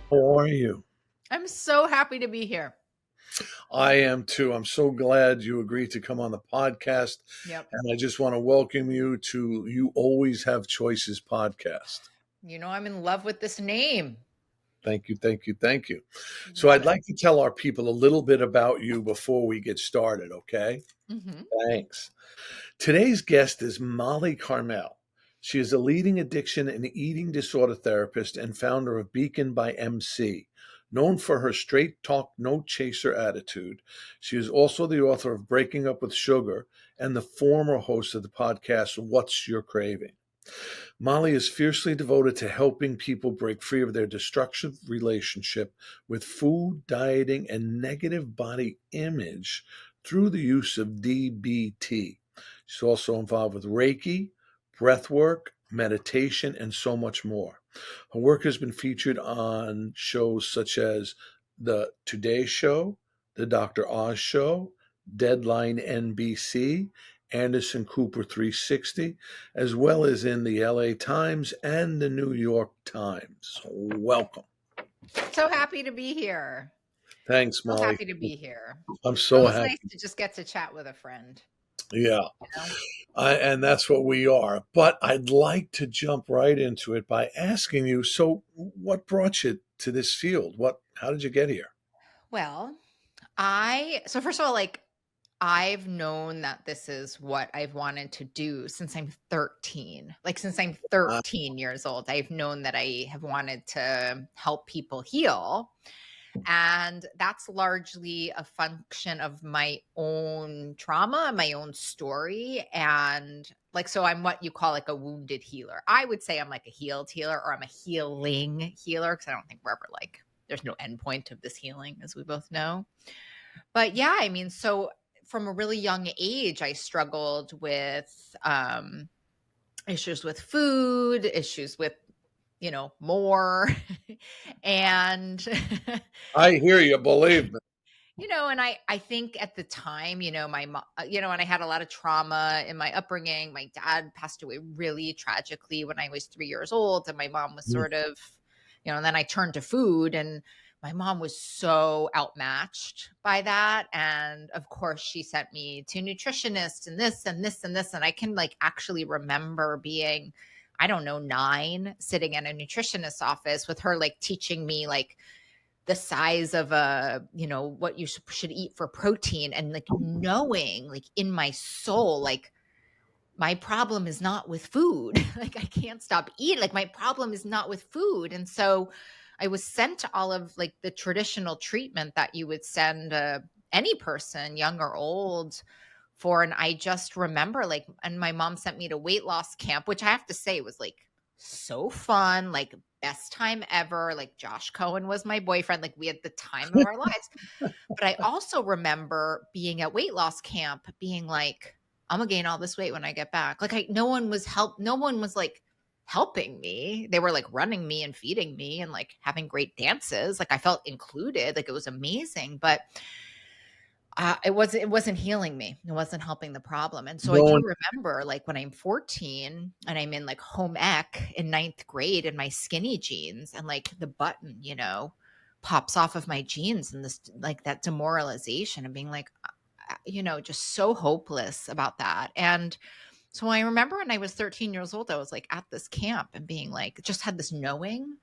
How are you? I'm so happy to be here. I am too. I'm so glad you agreed to come on the podcast. Yep. And I just want to welcome you to You Always Have Choices podcast. You know, I'm in love with this name. Thank you, thank you, thank you. So Love I'd it. like to tell our people a little bit about you before we get started, okay? Hmm. Thanks. Today's guest is Molly Carmel. She is a leading addiction and eating disorder therapist and founder of Beacon by MC. Known for her straight talk, no chaser attitude, she is also the author of Breaking Up with Sugar and the former host of the podcast What's Your Craving? Molly is fiercely devoted to helping people break free of their destructive relationship with food, dieting, and negative body image through the use of DBT. She's also involved with Reiki, breath work, meditation, and so much more. Her work has been featured on shows such as The Today Show, The Dr. Oz Show, Deadline NBC, Anderson Cooper 360, as well as in the LA Times and the New York Times. Welcome. So happy to be here. Thanks, So Molly. happy to be here. I'm It's so always nice happy. to just get to chat with a friend, Yeah, you know? and that's what we are. But I'd like to jump right into it by asking you, so what brought you to this field? How did you get here? Well, so first of all, like, I've known that this is what I've wanted to do since I'm 13. Like, since I'm Uh, 13 years old, I've known that I have wanted to help people heal. And that's largely a function of my own trauma, my own story. And like, so I'm what you call like a wounded healer. I would say I'm like a healed healer, or I'm a healing healer, because I don't think we're ever like, there's no end point of this healing, as we both know. But yeah, I mean, so from a really young age, I struggled with issues with food, issues with, more. And I hear you, believe me. and I think at the time, my mom, and I had a lot of trauma in my upbringing. My dad passed away really tragically when I was 3 years old, and my mom was Mm. sort of, and then I turned to food, and my mom was so outmatched by that. And of course, she sent me to nutritionists and this and this and this. And I can like actually remember being, I don't know, 9, sitting in a nutritionist's office with her, like teaching me like the size of what you should eat for protein, and like knowing like in my soul, like my problem is not with food. Like I can't stop eating. Like my problem is not with food. And so I was sent to all of like the traditional treatment that you would send any person, young or old, for. And I just remember like, and my mom sent me to weight loss camp, which I have to say was like so fun, like best time ever. Like Josh Cohen was my boyfriend. Like we had the time of our lives. But I also remember being at weight loss camp being like, I'm gonna gain all this weight when I get back. Like no one was like helping me. They were like running me and feeding me and like having great dances. Like I felt included. Like it was amazing. But it wasn't healing me. It wasn't helping the problem. And so I No do one, remember like when I'm 14 and I'm in like home ec in ninth grade in my skinny jeans, and like the button, pops off of my jeans, and this like that demoralization and being like, just so hopeless about that. And so I remember when I was 13 years old, I was like at this camp and being like, just had this knowing,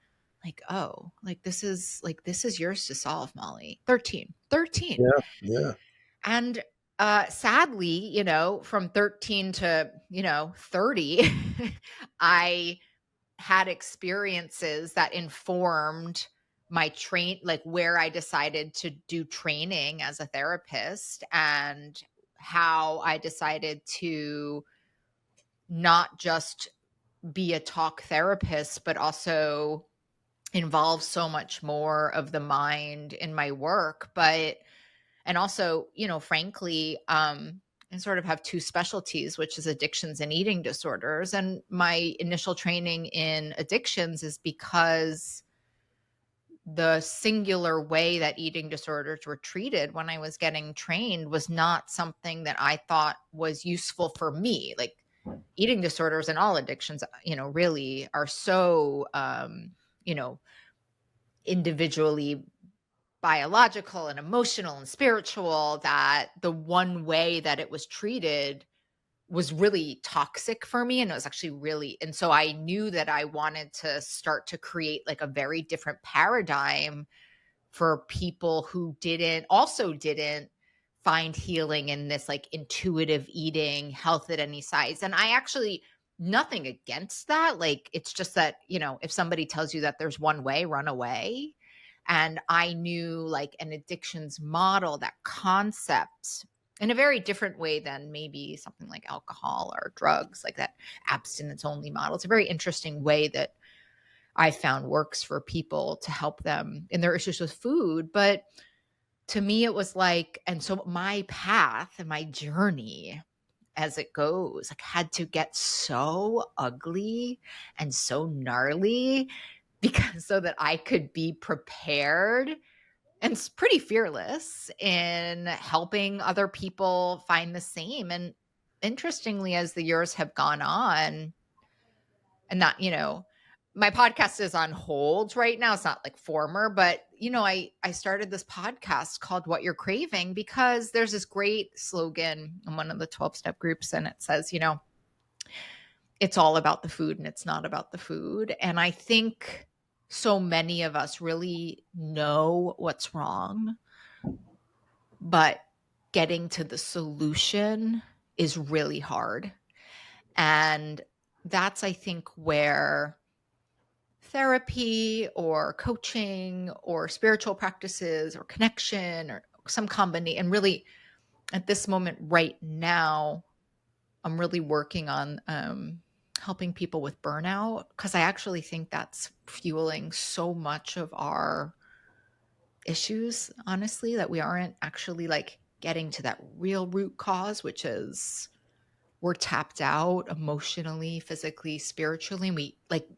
like, oh, like this is yours to solve, Molly. 13. yeah, yeah. And sadly, from 13 to, 30, I had experiences that informed my like where I decided to do training as a therapist, and how I decided to not just be a talk therapist, but also involve so much more of the mind in my work. And also, frankly, and sort of have two specialties, which is addictions and eating disorders. And my initial training in addictions is because the singular way that eating disorders were treated when I was getting trained was not something that I thought was useful for me. Like eating disorders and all addictions, really are so, you know, individually biological and emotional and spiritual, that the one way that it was treated was really toxic for me, and it was actually really, and so I knew that I wanted to start to create like a very different paradigm for people who didn't find healing in this like intuitive eating, health at any size. And I actually, nothing against that. Like, it's just that, if somebody tells you that there's one way, run away. And I knew like an addictions model, that concept, in a very different way than maybe something like alcohol or drugs, like that abstinence only model. It's a very interesting way that I found works for people to help them in their issues with food. But to me, it was like, and so my path and my journey as it goes, like, had to get so ugly and so gnarly, because so that I could be prepared and pretty fearless in helping other people find the same. And interestingly, as the years have gone on, and not, my podcast is on hold right now. It's not like former, but I started this podcast called What You're Craving, because there's this great slogan in one of the 12-step groups, and it says, it's all about the food and it's not about the food. And I think so many of us really know what's wrong, but getting to the solution is really hard. And that's, I think, where therapy or coaching or spiritual practices or connection or some combination, and really at this moment right now, I'm really working on helping people with burnout, because I actually think that's fueling so much of our issues, honestly, that we aren't actually like getting to that real root cause, which is we're tapped out emotionally, physically, spiritually. And we like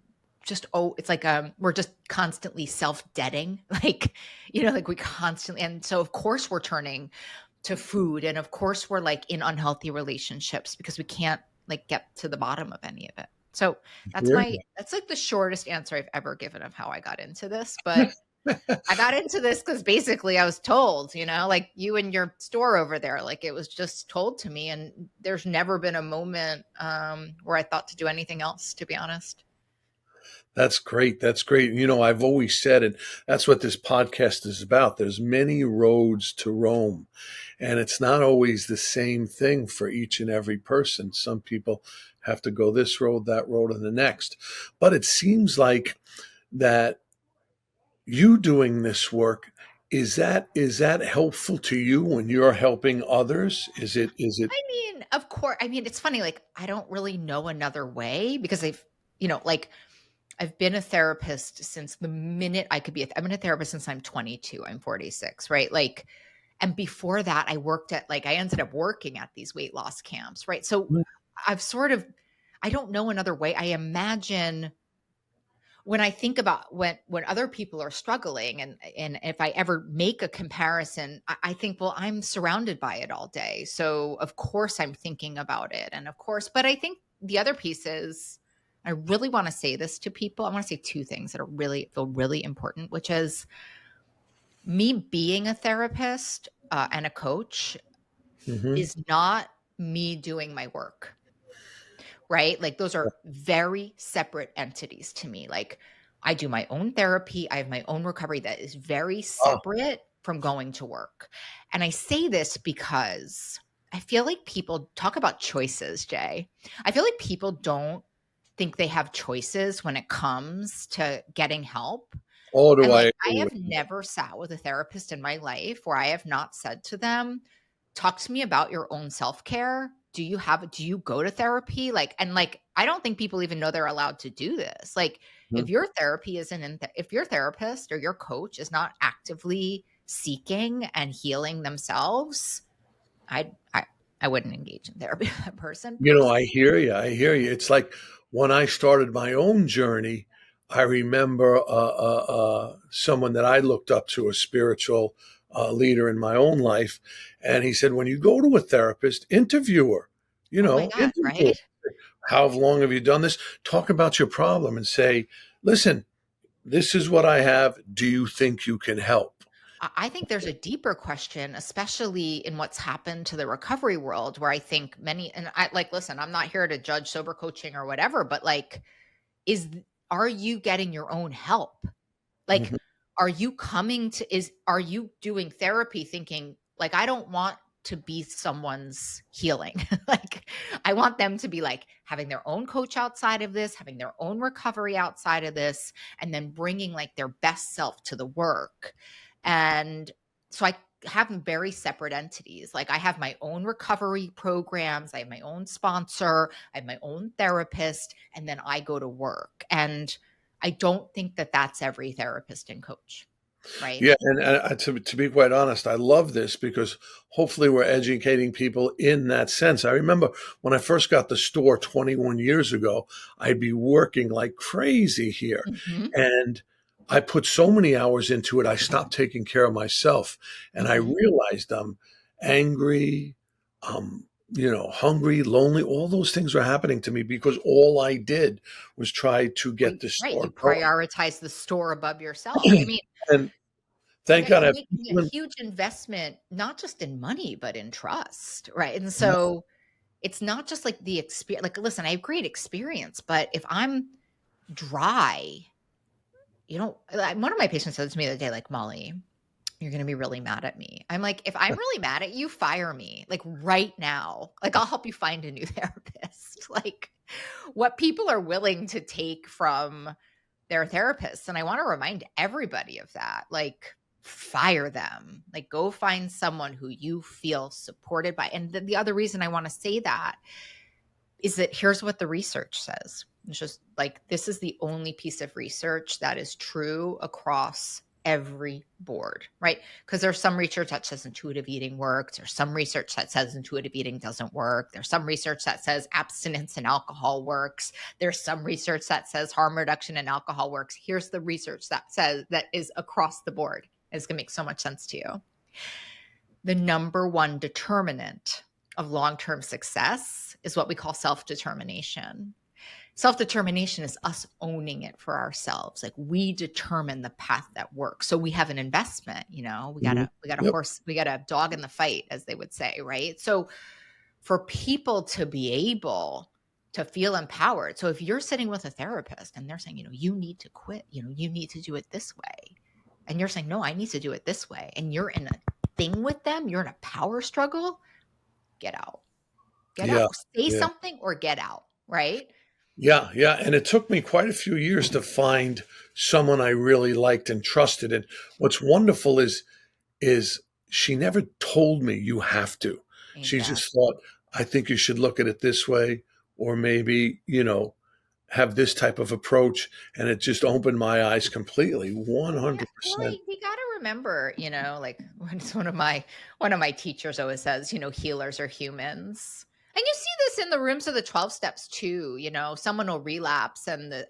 just, it's like we're just constantly self-deading. Like, like we constantly, and so of course we're turning to food, and of course we're like in unhealthy relationships because we can't like get to the bottom of any of it. So Here. that's like the shortest answer I've ever given of how I got into this. But I got into this because basically I was told, like you and your store over there, like it was just told to me. And there's never been a moment where I thought to do anything else, to be honest. That's great. That's great. I've always said it. That's what this podcast is about. There's many roads to Rome, and it's not always the same thing for each and every person. Some people have to go this road, that road, and the next. But it seems like that you doing this work, is that helpful to you when you're helping others? Is it I mean, of course, I mean, it's funny, like I don't really know another way, because like I've been a therapist since the minute I could be. I've been a therapist since I'm 22. I'm 46, right? Like, and before that, I ended up working at these weight loss camps, right? So I've sort of, I don't know another way. I imagine when I think about when other people are struggling, and if I ever make a comparison, I think, well, I'm surrounded by it all day. So of course I'm thinking about it. And of course, but I think the other piece is, I really want to say this to people. I want to say two things that feel really important, which is me being a therapist and a coach Mhm. is not me doing my work, right? Like those are very separate entities to me. Like I do my own therapy, I have my own recovery that is very Oh, separate from going to work. And I say this because I feel like people talk about choices, Jay. I feel like people don't think they have choices when it comes to getting help. oh, And do I like, I agree have with you. never sat with a therapist in my life where I have not said to them, talk to me about your own self-care. Do you go to therapy? Like, and like, I don't think people even know they're allowed to do this. Like, if Mhm. your therapy isn't if your therapist or your coach is not actively seeking and healing themselves, I, I, I wouldn't engage in therapy with that person I personally. hear you. I hear you. It's like when I started my own journey, I remember someone that I looked up to, a spiritual leader in my own life. And he said, when you go to a therapist, interview her, Oh my God, interview right? her. How long have you done this? Talk about your problem and say, listen, This is what I have. Do you think you can help? I think there's a deeper question, especially in what's happened to the recovery world, where I think many, and I like, listen, I'm not here to judge sober coaching or whatever, but like, is, are you getting your own help? Like, Mhm. are you doing therapy thinking, like, I don't want to be someone's healing. Like, I want them to be like having their own coach outside of this, having their own recovery outside of this, and then bringing like their best self to the work. And so I have very separate entities. Like, I have my own recovery programs, I have my own sponsor, I have my own therapist, and then I go to work. And I don't think that that's every therapist and coach, right? Yeah, and to be quite honest, I love this because hopefully we're educating people in that sense. I remember when I first got the store 21 years ago, I'd be working like crazy here, Mhm, and I put so many hours into it, I stopped taking care of myself, and I mhm. realized I'm angry, hungry, lonely. All those things were happening to me because all I did was try to Well, get this right, you store going. prioritize the store above yourself. I mean, And and thank then God you're I have making a people huge investment, not just in money, but in trust, right? And in. so it's not just like the experience. Like, listen, I have great experience, but if I'm dry, like, one of my patients said to me the other day, like, Molly, you're going to be really mad at me. I'm like, if I'm really mad at you, fire me like right now. Like, I'll help you find a new therapist. Like, what people are willing to take from their therapists. And I want to remind everybody of that. Like, fire them. Like, go find someone who you feel supported by. And the other reason I want to say that is that here's what the research says. It's just like, this is the only piece of research that is true across every board, right? Because there's some research that says intuitive eating works. There's some research that says intuitive eating doesn't work. There's some research that says abstinence and alcohol works. There's some research that says harm reduction and alcohol works. Here's the research that says that is across the board. It's going to make so much sense to you. The number one determinant of long term success is what we call self determination. Self determination is us owning it for ourselves. Like, we determine the path that works. So we have an investment, Mhm. we got a Yep. horse, we got a dog in the fight, as they would say, right? So for people to be able to feel empowered. So if you're sitting with a therapist and they're saying, you need to quit, you need to do it this way. And you're saying, no, I need to do it this way. And you're in a thing with them, you're in a power struggle, get out. Get Yeah. out. Say Yeah. something or get out, right? Yeah. Yeah. And it took me quite a few years to find someone I really liked and trusted. And what's wonderful is she never told me you have to. She just Exactly. thought, I think you should look at it this way, or maybe, have this type of approach. And it just opened my eyes completely, Yeah, well, 100%. you got to remember, like, it's one of my teachers always says, healers are humans. And you see this in the rooms of the 12 steps too. Someone will relapse and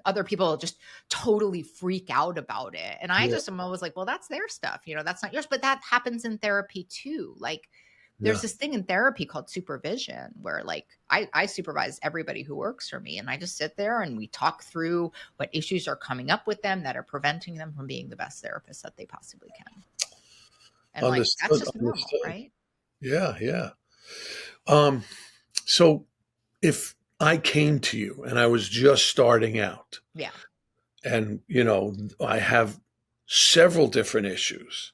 other people will just totally freak out about it. And I Yeah. just am always like, well, that's their stuff, that's not yours. But that happens in therapy too. Like, there's Yeah. this thing in therapy called supervision where, like, I supervise everybody who works for me, and I just sit there and we talk through what issues are coming up with them that are preventing them from being the best therapist that they possibly can. And like, that's Understood. just normal, Understood. right? Yeah. Yeah. Um, so if I came to you and I was just starting out, Yeah. and I have several different issues,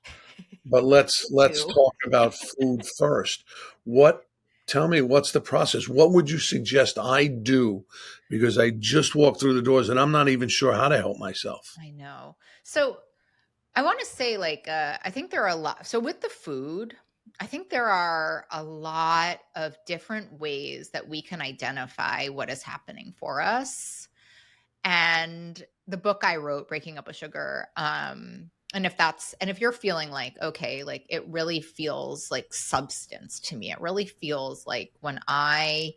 but let's Too. talk about food first. What Tell me, what's the process? What would you suggest I do, because I just walked through the doors and I'm not even sure how to help myself? I know. So I want to say, like, I think there are a lot. So with the food, I think there are a lot of different ways that we can identify what is happening for us. And the book I wrote, Breaking Up with Sugar, and if you're feeling like, okay, like, it really feels like substance to me. It really feels like when I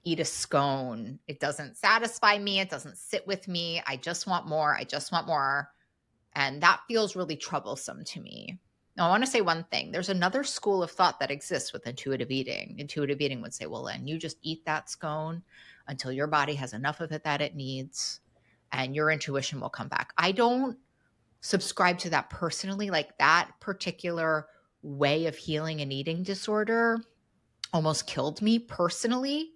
eat a scone, it doesn't satisfy me, it doesn't sit with me. I just want more. I just want more. And that feels really troublesome to me. Now, I want to say one thing. There's another school of thought that exists with intuitive eating. Intuitive eating would say, well, then you just eat that scone until your body has enough of it that it needs. and your intuition will come back. I don't subscribe to that personally. Like that particular way of healing an eating disorder almost killed me personally.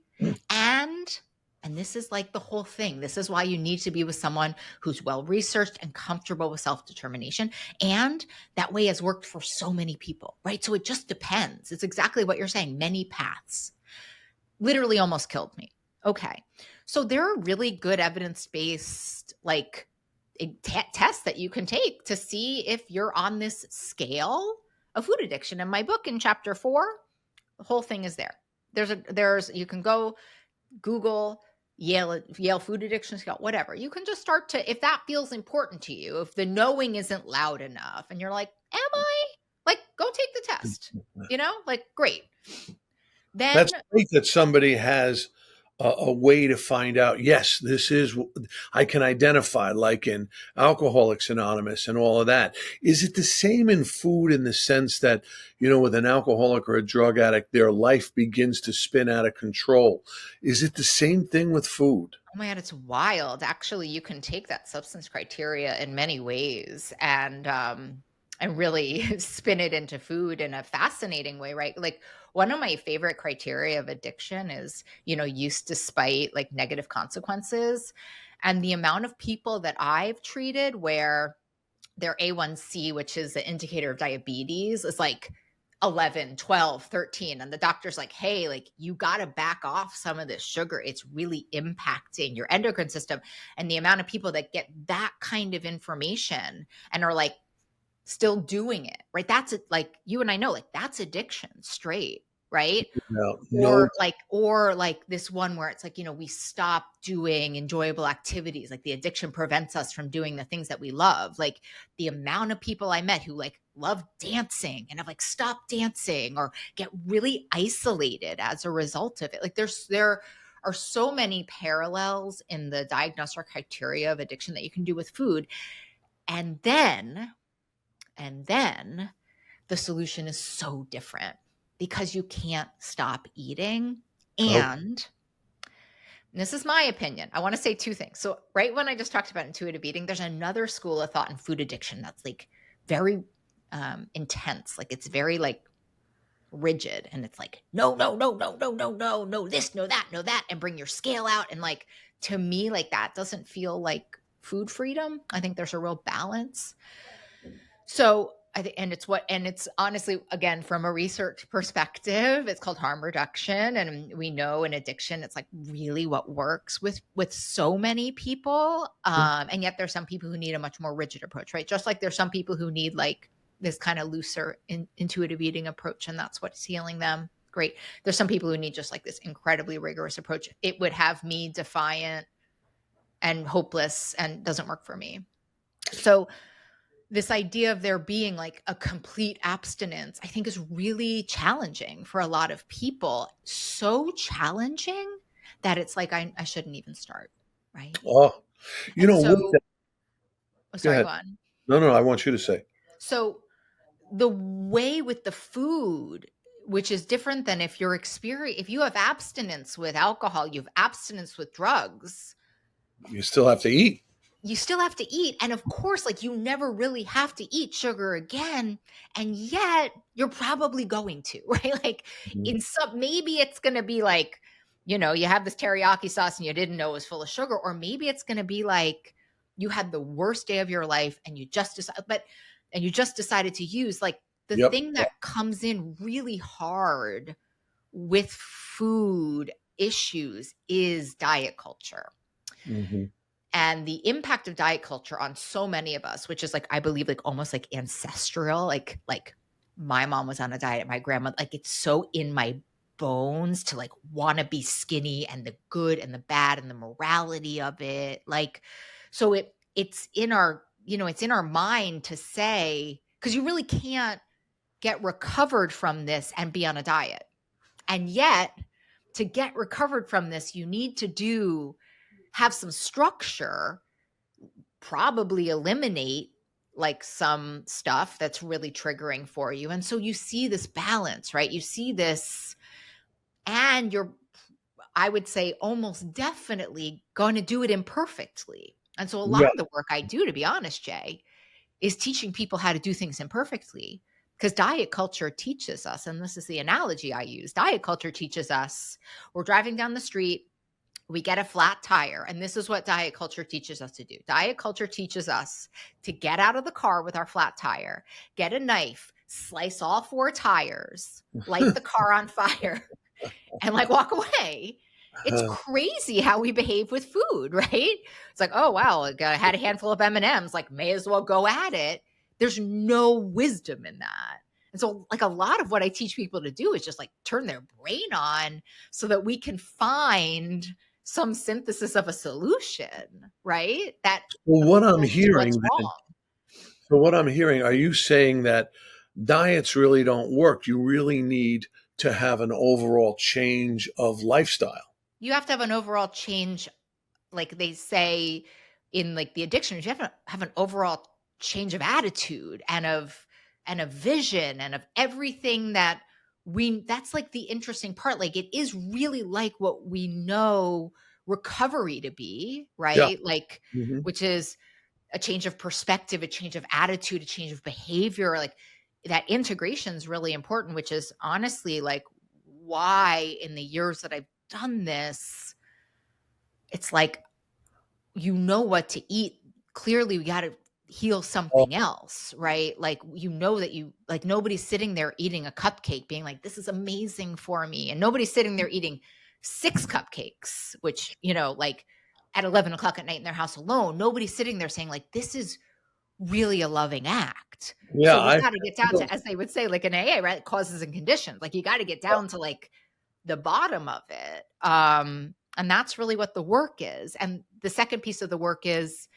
And and this is like the whole thing. This is why you need to be with someone who's well researched and comfortable with self-determination. And that way has worked for so many people, right? So it just depends. It's exactly what you're saying. Many paths. Literally almost killed me. Okay. So there are really good evidence-based like tests that you can take to see if you're on this scale of food addiction. In my book in chapter 4, the whole thing is there. There's you can go Google Yale food addiction scale, whatever. You can just start to, if that feels important to you, if the knowing isn't loud enough and you're like, am I? Like, go take the test, like, great. Then, That's great that somebody has a way to find out, yes, this is, I can identify, like in Alcoholics Anonymous and all of that. Is it the same in food in the sense that, with an alcoholic or a drug addict, their life begins to spin out of control? Is it the same thing with food? oh my God, it's wild. Actually, you can take that substance criteria in many ways and really spin it into food in a fascinating way, right? Like one of my favorite criteria of addiction is, use despite like negative consequences. And the amount of people that I've treated where their A1C, which is the indicator of diabetes, is like 11, 12, 13. And the doctor's like, hey, like you got to back off some of this sugar. It's really impacting your endocrine system. And the amount of people that get that kind of information and are like still doing it, right? That's it. Like you and I know, like that's addiction straight, right? No, no. Or like this one where it's like, we stop doing enjoyable activities. Like the addiction prevents us from doing the things that we love. Like the amount of people I met who like love dancing and have like stopped dancing or get really isolated as a result of it. Like there are so many parallels in the diagnostic criteria of addiction that you can do with food. And then the solution is so different because you can't stop eating. Oh, And this is my opinion. I want to say two things. So, right when I just talked about intuitive eating, there's another school of thought in food addiction that's like very intense. Like it's very like rigid. And it's like, no, no, no, no, no, no, no, no, this, no, that, and bring your scale out. And like, to me, like that doesn't feel like food freedom. I think there's a real balance. So I think, and it's honestly, again, from a research perspective, it's called harm reduction. And we know in addiction, it's like really what works with so many people. And yet there's some people who need a much more rigid approach, right? Just like there's some people who need like this kind of looser intuitive eating approach, and that's what's healing them. Great. There's some people who need just like this incredibly rigorous approach. It would have me defiant and hopeless and doesn't work for me. So this idea of there being like a complete abstinence, I think is really challenging for a lot of people. So challenging that it's like, I shouldn't even start. Right. oh, And with so, that, oh, go sorry, ahead. go on. No, no, I want you to say. So the way with the food, which is different than if you have abstinence with alcohol, you have abstinence with drugs, You still have to eat. you still have to eat. And of course, like you never really have to eat sugar again. And yet you're probably going to, right? Like Mhm. maybe it's going to be like, you have this teriyaki sauce and you didn't know it was full of sugar. Or maybe it's going to be like you had the worst day of your life and you just decided to use like the Yep. thing that comes in really hard with food issues is diet culture. Mm-hmm. And the impact of diet culture on so many of us, which is like, I believe like almost like ancestral, like my mom was on a diet, my grandma, like it's so in my bones to like want to be skinny, and the good and the bad and the morality of it. Like, so it's in our, it's in our mind to say, because you really can't get recovered from this and be on a diet. And yet to get recovered from this, you need to have some structure, probably eliminate like some stuff that's really triggering for you. And so you see this balance, right? You see this, and you're, I would say, almost definitely going to do it imperfectly. And so a lot Yeah. of the work I do, to be honest, Jay, is teaching people how to do things imperfectly. Because diet culture teaches us, and this is the analogy I use, diet culture teaches us, we're driving down the street, we get a flat tire. And this is what diet culture teaches us to do. Diet culture teaches us to get out of the car with our flat tire, get a knife, slice all four tires, light the car on fire, and like walk away. It's crazy how we behave with food, right? It's like, oh wow, like, I had a handful of M&Ms, like may as well go at it. There's no wisdom in that. And so like a lot of what I teach people to do is just like turn their brain on so that we can find some synthesis of a solution, right? That Well, what I'm appeals to what's hearing then, wrong. so what I'm hearing, are you saying that diets really don't work? You really need to have an overall change of lifestyle. You have to have an overall change, like they say in like the addictions, you have an overall change of attitude and of vision and of everything that we that's like the interesting part. Like it is really like what we know recovery to be, Yeah. right? Like Hmm. which is a change of perspective, a change of attitude, a change of behavior. Like that integration is really important, which is honestly like why in the years that I've done this, it's like you know what to eat. Clearly, we got to heal Oh, something else, right? Like, you know, that you, like, nobody's sitting there eating a cupcake being like, this is amazing for me. And nobody's sitting there eating six cupcakes, which, you know, like at 11 o'clock at night in their house alone, nobody's sitting there saying, like, this is really a loving act. yeah. So we got to get down to, as they would say, like an AA, right? Causes and conditions. Like, you got to get down to like the bottom of it. And that's really what the work is. And the second piece of the work is,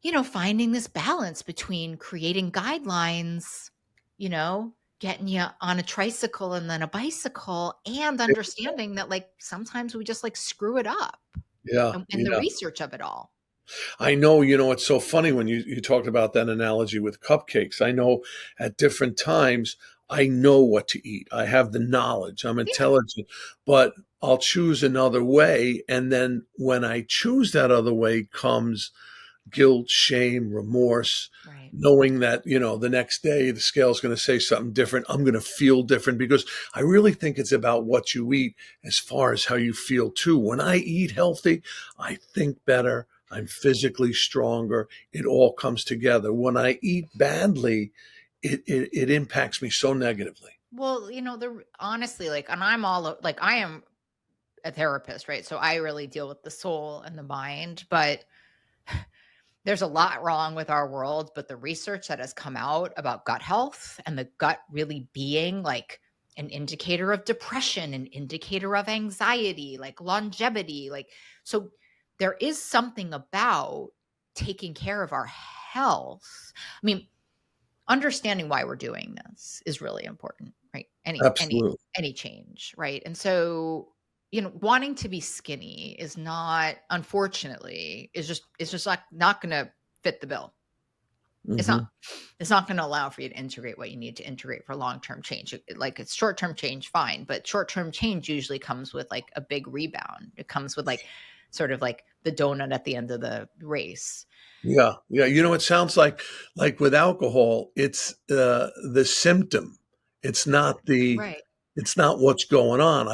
you know, finding this balance between creating guidelines, you know, getting you on a tricycle and then a bicycle, and understanding that like sometimes we just like screw it up, Yeah. and the Yeah. research of it all. I know, it's so funny when you talked about that analogy with cupcakes. I know at different times, I know what to eat. I have the knowledge. I'm Yeah. intelligent, but I'll choose another way. And then when I choose that other way comes guilt, shame, remorse, Right. knowing that, the next day the scale's going to say something different. I'm going to feel different because I really think it's about what you eat as far as how you feel too. When I eat healthy, I think better. I'm physically stronger. It all comes together. When I eat badly, it impacts me so negatively. Well, you know, the honestly, like, and I'm all like, I am a therapist, right? So I really deal with the soul and the mind, but there's a lot wrong with our world. But the research that has come out about gut health and the gut really being like an indicator of depression, an indicator of anxiety, like longevity, like, so there is something about taking care of our health. I mean, understanding why we're doing this is really important, right? Absolutely. Any change, right? And so, you know, wanting to be skinny is not, unfortunately, is just it's just like not going to fit the bill. It's not Hmm. it's not going to allow for you to integrate what you need to integrate for long-term change. Like it's short-term change fine, but short-term change usually comes with like a big rebound. It comes with like sort of like the donut at the end of the race. Yeah, yeah. It sounds like with alcohol, it's the symptom. It's not the Right. it's not what's going on.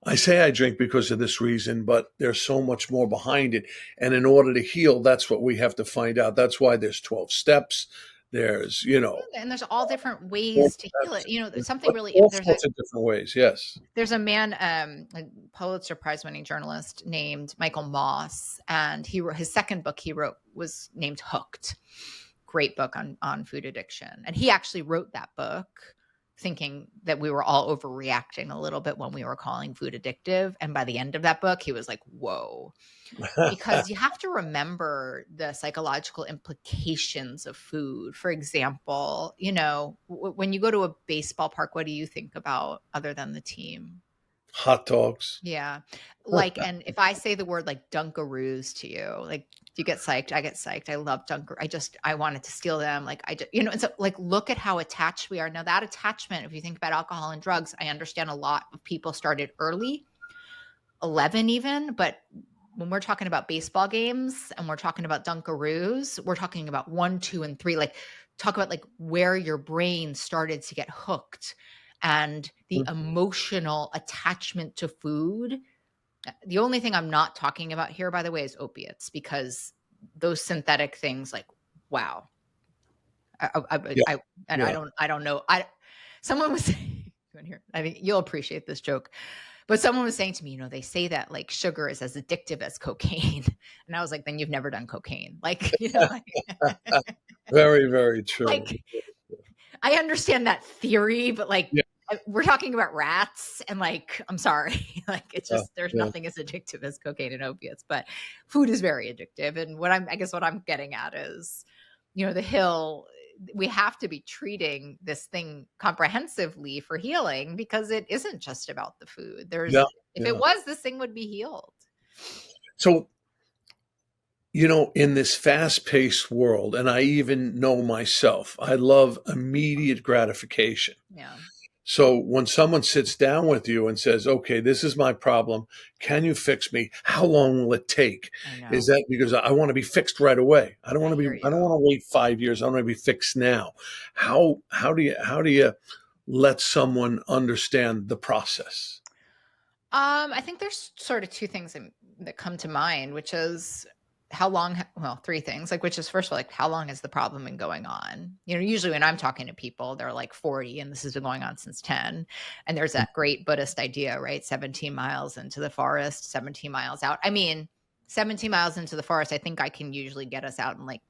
I say I drink because of this reason, but there's so much more behind it. And in order to heal, that's what we have to find out. That's why there's 12 steps. There's, And there's all different four ways to heal steps, it. You know, there's something really, all sorts of different ways. Yes. there's a man, a Pulitzer Prize winning journalist named Michael Moss, and he wrote his second book he wrote was named Hooked. Great book on food addiction. And he actually wrote that book thinking that we were all overreacting a little bit when we were calling food addictive. And by the end of that book, he was like, whoa, because you have to remember the psychological implications of food. For example, you know, when you go to a baseball park, what do you think about other than the team? Hot dogs. Yeah. Like, and if I say the word like Dunkaroos to you, like, do you get psyched? I get psyched. I love Dunker. I wanted to steal them. Like, you know, and so like, look at how attached we are. Now, that attachment, if you think about alcohol and drugs, I understand a lot of people started early, 11 even, but when we're talking about baseball games and we're talking about Dunkaroos, we're talking about 1, 2, and 3. Like, talk about like where your brain started to get hooked and the Mhm. emotional attachment to food. The only thing I'm not talking about here, by the way, is opiates, because those synthetic things, like, wow. Yeah, And yeah. I don't know. Someone was saying, here, I think you'll appreciate this joke, but someone was saying to me, they say that like sugar is as addictive as cocaine. And I was like, then you've never done cocaine. Like, Very, very true. like I understand that theory, but like Yeah, we're talking about rats and like, I'm sorry, like it's yeah, just, there's yeah. nothing as addictive as cocaine and opiates, but food is very addictive. And I guess what I'm getting at is, the hill, we have to be treating this thing comprehensively for healing, because it isn't just about the food. Yeah, If it yeah. was, this thing would be healed. So, in this fast-paced world, and I even know myself, I love immediate gratification. Yeah, So when someone sits down with you and says, "Okay, this is my problem. Can you fix me? How long will it take?" I Is know. that because I want to be fixed right away? I hear I don't want you. to wait 5 years. I want to be fixed now. How do you let someone understand the process? I think there's sort of two things that come to mind, which is how long, well, three things, like, which is first of all, like, how long has the problem been going on? Usually when I'm talking to people, they're like 40 and this has been going on since 10. And there's that great Buddhist idea, right? 17 miles into the forest, 17 miles out. I mean, 17 miles into the forest, I think I can usually get us out in like,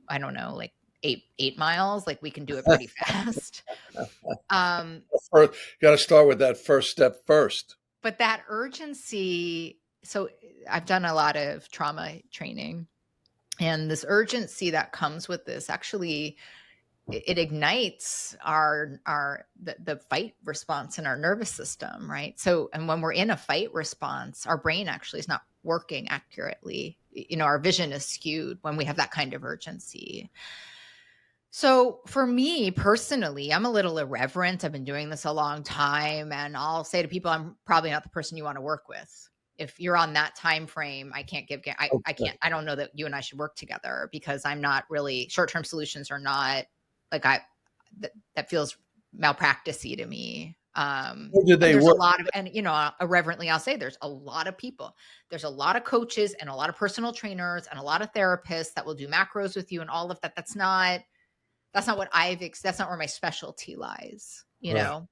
I don't know, like 8 miles. Like we can do it pretty fast. Um, First, got to start with that first step first. But that urgency, so I've done a lot of trauma training, and this urgency that comes with this, actually it ignites the fight response in our nervous system, right? So, and when we're in a fight response, our brain actually is not working accurately. Our vision is skewed when we have that kind of urgency. So for me personally, I'm a little irreverent. I've been doing this a long time, and I'll say to people, I'm probably not the person you want to work with. If you're on that time frame, I can't I Okay. can't, I don't know that you and I should work together, because I'm not really, short-term solutions are not like, that feels malpracticey to me. Or do And they there's a work? lot of, and irreverently, I'll say there's a lot of people. There's a lot of coaches and a lot of personal trainers and a lot of therapists that will do macros with you and all of that. That's not what that's not where my specialty lies, Right.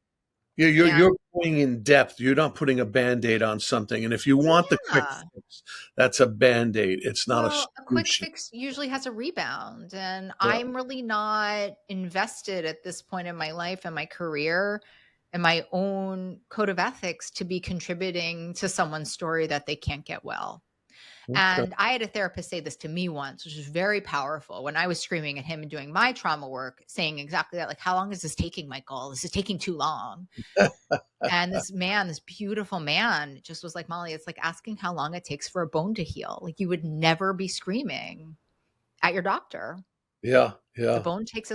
You're And going in depth. You're not putting a Band-Aid on something. And if you want the quick yeah. fix, that's a Band-Aid. It's not a Well, a quick solution. fix usually has a rebound, and Yeah. I'm really not invested at this point in my life and my career and my own code of ethics to be contributing to someone's story that they can't get well. Okay. And I had a therapist say this to me once, which was very powerful, when I was screaming at him and doing my trauma work, saying exactly that, like, how long is this taking, Michael? This is taking too long. And this man, this beautiful man, just was like, Molly, it's like asking how long it takes for a bone to heal. Like, you would never be screaming at your doctor. Yeah, yeah. The bone takes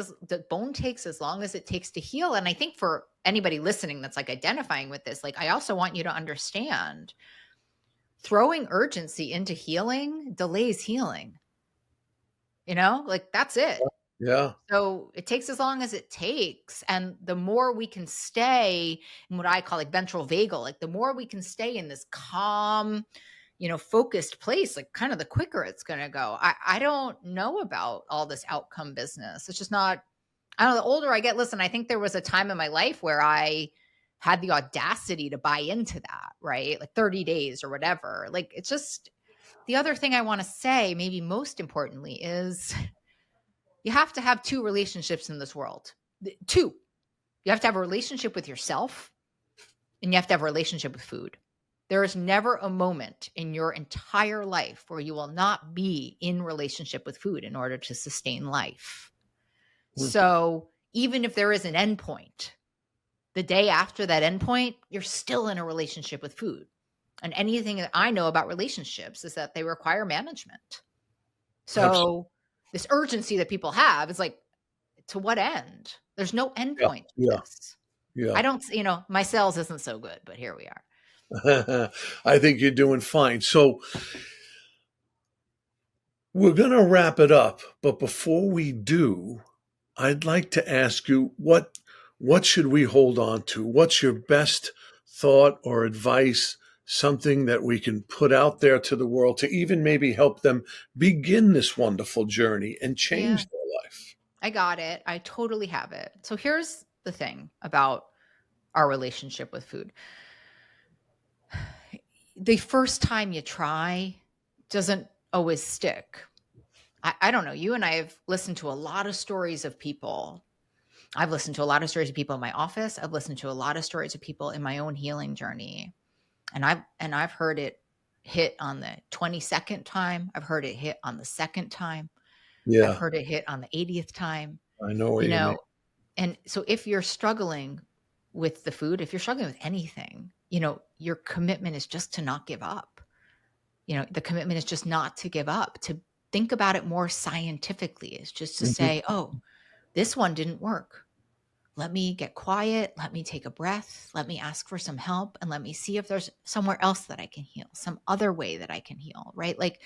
as long as it takes to heal. And I think for anybody listening that's like identifying with this, like, I also want you to understand, throwing urgency into healing delays healing. Like, that's it. Yeah. So it takes as long as it takes. And the more we can stay in what I call like ventral vagal, like the more we can stay in this calm, focused place, like kind of the quicker it's going to go. I don't know about all this outcome business. It's just not, I don't know. The older I get, listen, I think there was a time in my life where I had the audacity to buy into that, right? Like 30 days or whatever. Like, it's just, the other thing I want to say, maybe most importantly, is you have to have two relationships in this world. Two. You have to have a relationship with yourself, and you have to have a relationship with food. There is never a moment in your entire life where you will not be in relationship with food in order to sustain life. Mm. So even if there is an endpoint, the day after that endpoint, you're still in a relationship with food. And anything that I know about relationships is that they require management. Absolutely. So this urgency that people have is like, to what end? There's no Yeah, endpoint to yeah, this. yeah. I don't, my sales isn't so good, but here we are. I think you're doing fine. So we're going to wrap it up, but before we do, I'd like to ask you what should we hold on to? What's your best thought or advice, something that we can put out there to the world to even maybe help them begin this wonderful journey and Yeah, change their life? I got it. I totally have it. So here's the thing about our relationship with food. The first time you try doesn't always stick. I don't know. You and I have listened to a lot of stories of people. I've listened to a lot of stories of people in my office. I've listened to a lot of stories of people in my own healing journey. And I've heard it hit on the 22nd time. I've heard it hit on the second time. I've Yeah, heard it hit on the 80th time. I know what You you mean. know, and so if you're struggling with the food, if you're struggling with anything, your commitment is just to not give up. The commitment is just not to give up, to think about it more scientifically. It's just to Mhm. say, oh, this one didn't work. Let me get quiet. Let me take a breath. Let me ask for some help and let me see if there's somewhere else that I can heal, some other way that I can heal, right? Like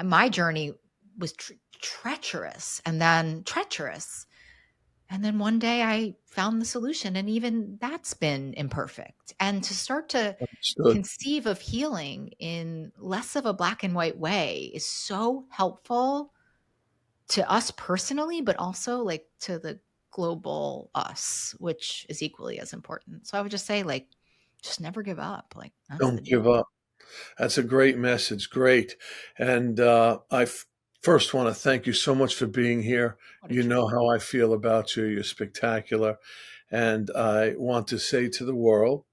my journey was treacherous and then treacherous. And then one day I found the solution, and even that's been imperfect. And to start to Understood. conceive of healing in less of a black and white way is so helpful to us personally, but also like to the global us, which is equally as important. So I would just say, like, just never give up. Like, that's the Don't deal. give up. That's a great message. Great. And first want to thank you so much for being here. What a You treat. know how I feel about you. You're spectacular. And I want to say to the world,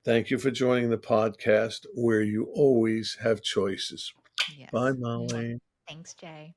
thank you for joining the podcast where you always have choices. Bye, Yes. Mwah. Molly. Thanks, Jay.